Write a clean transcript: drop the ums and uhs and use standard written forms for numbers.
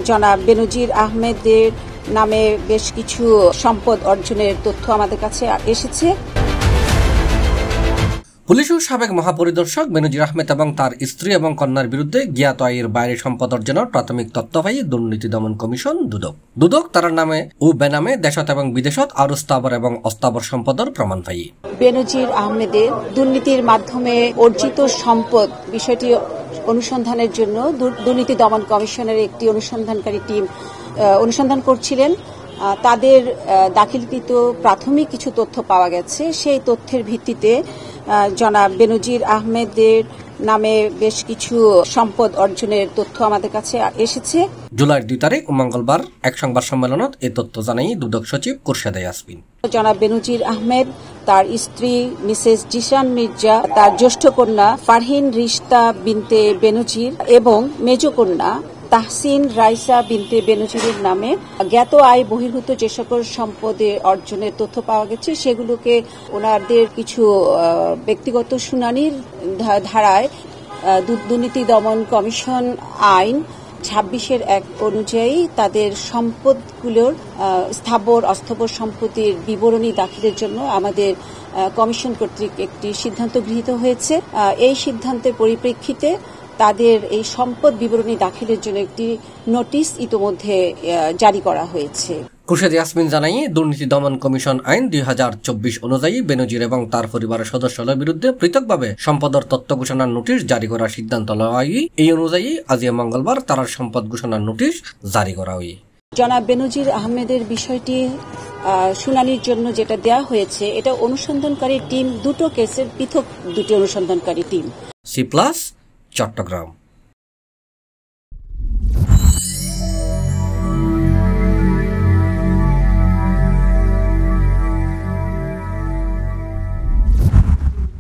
জনাব বেনজির আহমেদের নামে বেশ কিছু সম্পদ অর্জনের তথ্য আমাদের কাছে এসেছে। পুলিশ ও সাবেক মহাপরিদর্শক বেনজির আহমেদ এবং তার স্ত্রী এবং কন্যার বিরুদ্ধে জ্ঞাত আয়ের বাইরে সম্পদ অর্জনের প্রাথমিক তথ্য পাই দুর্নীতি দমন কমিশন দুদক তার নামে ও বেনামে দেশত এবং বিদেশত আরো স্থাবর এবং অস্থাবর সম্পদের প্রমাণ পাই। বেনজির আহমেদের দুর্নীতির মাধ্যমে অর্জিত সম্পদ বিষয়টি অনুসন্ধানের জন্য দুর্নীতি দমন কমিশনের একটি অনুসন্ধানকারী টিম অনুসন্ধান করছিলেন। তাদের দাখিলকৃত প্রাথমিক কিছু তথ্য পাওয়া গেছে। সেই তথ্যের ভিত্তিতে জনাব বেনজির আহমেদের নামে বেশ কিছু সম্পদ অর্জনের তথ্য আমাদের কাছে এসেছে। জুলাইয়ের 2 তারিখ মঙ্গলবার এক সংবাদ সম্মেলনত এই তথ্য জানাই দুদক সচিব খুরশেদা ইয়াসমিন। জনাব বেনজির আহমেদ, তার স্ত্রী মিসেস জিশান মির্জা, তার জ্যেষ্ঠ কন্যা ফারহিন রিশতা বিনতে বেনজির এবং মেজ কন্যা তাহসিন রাইসা বিনতে বেনজিরের নামে জ্ঞাত আয় বহির্ভূত যে সকল সম্পদে অর্জনের তথ্য পাওয়া গেছে সেগুলোকে ওনাদের কিছু ব্যক্তিগত শুনানির ধারায় দুর্নীতি দমন কমিশন আইন 26-1 অনুযায়ী তাদের সম্পদগুলোর স্থাবর অস্থাবর সম্পত্তির বিবরণী দাখিলের জন্য আমাদের কমিশন কর্তৃক একটি সিদ্ধান্ত গৃহীত হয়েছে। এই সিদ্ধান্তের পরিপ্রেক্ষিতে তাদের এই সম্পদ বিবরণী দাখিলের জন্য একটি নোটিশ ইতোমধ্যে জারি করা হয়েছে। খুরশেদা ইয়াসমিন জানাই, দুর্নীতি দমন কমিশন আইন 2024 অনুযায়ী বেনজির এবং তার পরিবারের সদস্যদের বিরুদ্ধে পৃথকভাবে সম্পদের তথ্য ঘোষণার নোটিশ জারি করার সিদ্ধান্ত লওয়া হয়। এই অনুযায়ী আজ মঙ্গলবার তার সম্পদ ঘোষণার নোটিশ জারি করা হয়। জনাব বেনজির আহমেদের বিষয়টি শুনানির জন্য যেটা দেয়া হয়েছে এটা অনুসন্ধানকারী টিম দুটো কেসের পৃথক দুটি অনুসন্ধানকারী টিম। C+ চট্টগ্রাম।